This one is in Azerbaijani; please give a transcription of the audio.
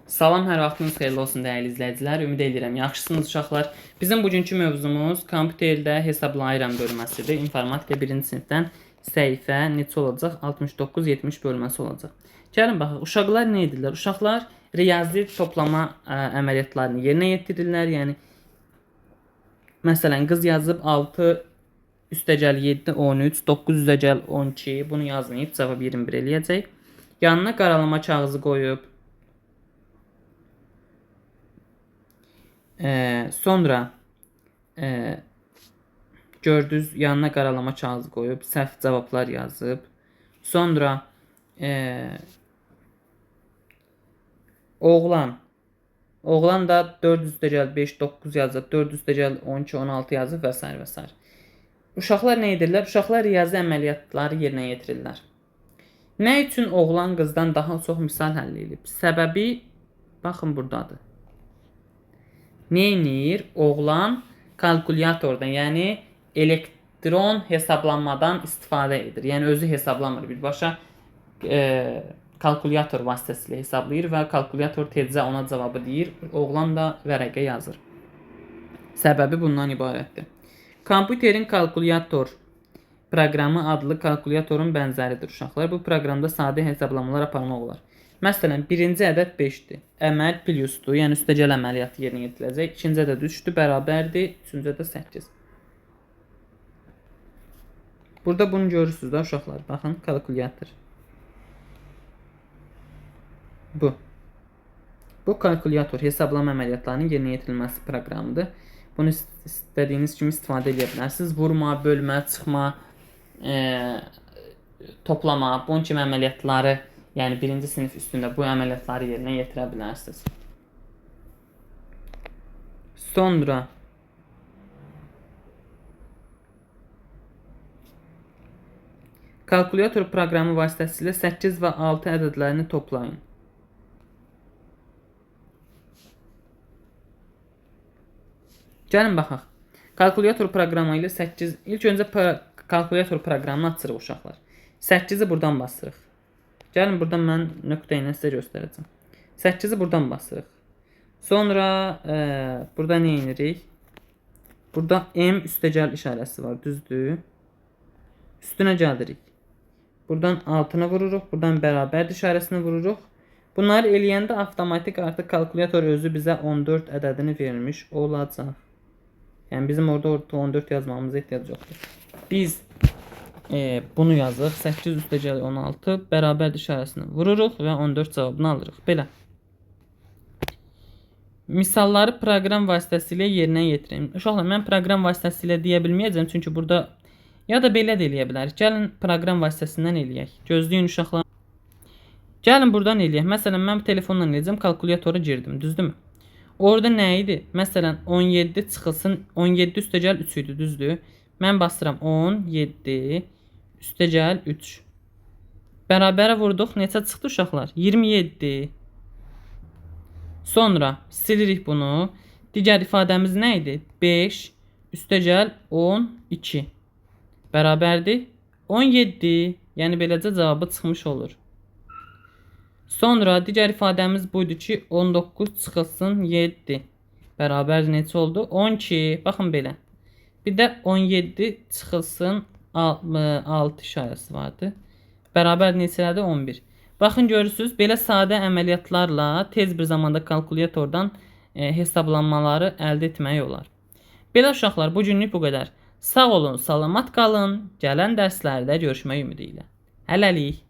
Salam, hər vaxtınız xeyirli olsun dəyərli izləyicilər. Ümid edirəm yaxşısınız uşaqlar. Bizim bugünkü mövzumuz kompüterdə hesablayıram bölməsidir. İnformatika 1-ci sinifdən səhifə neçə olacaq? 69-70 bölməsi olacaq. Gəlin baxaq, uşaqlar nə edirlər? Uşaqlar riyazi toplama əməliyyatlarını yerinə yetirirlər. Yəni məsələn qız yazıb 6 üstəgəl 7 13, 9 üstəgəl 12 bunu yazmayıb, cavab 21 eləyəcək. Yanına qaralama kağızı qoyub sonra gördünüz yanına qaralama kağızı qoyub səhv cavablar yazıb. Sonra oğlan da 4 üstəgəl 5 9 yazıb, 4 üstəgəl 12 16 yazıb və s. və s. Uşaqlar nə edirlər? Uşaqlar riyazi əməliyyatları yerinə yetirirlər. Nə üçün oğlan qızdan daha çox misal həll edib? Səbəbi baxın burdadır. Neynir? Oğlan kalkulyatordan, yəni elektron hesablanmadan istifadə edir. Yəni özü hesablamır, birbaşa kalkulyator vasitəsilə hesablayır və kalkulyator tezcə ona cavabı deyir. Oğlan da vərəqə yazır. Səbəbi bundan ibarətdir. Kompüterin kalkulyator proqramı adlı kalkulyatorun bənzəridir uşaqlar. Bu proqramda sadə hesablamalar aparmaq olar. Məsələn, birinci ədəd 5-dir. Əməl plusdur, yəni üstəgəl əməliyyatı yerinə yetiriləcək. İkinci ədəd 3-dür, bərabərdir. Üçüncü ədəd 8. Burada bunu görürsünüz də uşaqlar. Baxın, kalkulyator. Bu kalkulyator hesablama əməliyyatlarının yerinə yetirilməsi proqramıdır. Bunu istədiyiniz kimi istifadə edə bilərsiniz. Vurma, bölmə, çıxma, toplama, bunun kimi əməliyyatları, yəni birinci sinif üstündə bu əməliyyatları yerinə yetirə bilərsiniz. Sonra kalkulyator proqramı vasitəsilə 8 və 6 ədədlərini toplayın. Gəlin baxaq. Kalkulyator proqramı ilə 8, ilk öncə kalkulyator proqramını açırıq uşaqlar. 8-i buradan basırıq. Gəlin buradan mən nöqtə ilə sizə göstərəcəm. 8-i buradan basırıq. Sonra burada nə edirik? Burada M üstəgəl işarəsi var, düzdür? Üstünə gəlirik. Buradan altına vururuq, buradan bərabər işarəsini vururuq. Bunları eləyəndə avtomatik artıq kalkulyator özü bizə 14 ədədini vermiş olacaq. Yəni bizim orada 14 yazmamıza ehtiyac yoxdur. Biz bunu yazıq. 8 üstəgəl 16 bərabər işarəsini vururuq və 14 cavabını alırıq. Belə. Misalları proqram vasitəsilə yerinə yetireyim. Uşaqlar, mən proqram vasitəsilə deyə bilməyəcəm, çünki burada ya da belə də eləyə bilərik. Gəlin proqram vasitəsindən eləyək. Gözləyin uşaqlar. Gəlin buradan eləyək. Məsələn, mən telefonla eləyəcəm, kalkulyatoru girdim, düzdürmü? Orada nə idi? Məsələn, 17 çıxılsın, 17 üstəgəl 3 idi, düzdür? Mən basıram 17 üstəgəl 3. Bərabərə vurduq. Neçə çıxdı uşaqlar? 27. Sonra silirik bunu. Digər ifadəmiz nə idi? 5 üstəgəl 12. Bərabərdir 17. Yəni beləcə cavabı çıxmış olur. Sonra digər ifadəmiz buydu ki, 19 çıxılsın 7. Bərabər neçə oldu? 12. Baxın belə. Bir də 17 çıxılsın 6 işarəsi vardı. Bərabər neçələrdir? 11. Baxın görürsünüz, belə sadə əməliyyatlarla tez bir zamanda kalkulyatordan hesablanmaları əldə etmək olar. Belə uşaqlar, bu günlük bu qədər. Sağ olun, salamat qalın. Gələn dərslərdə görüşmək ümidi ilə. Hələlik.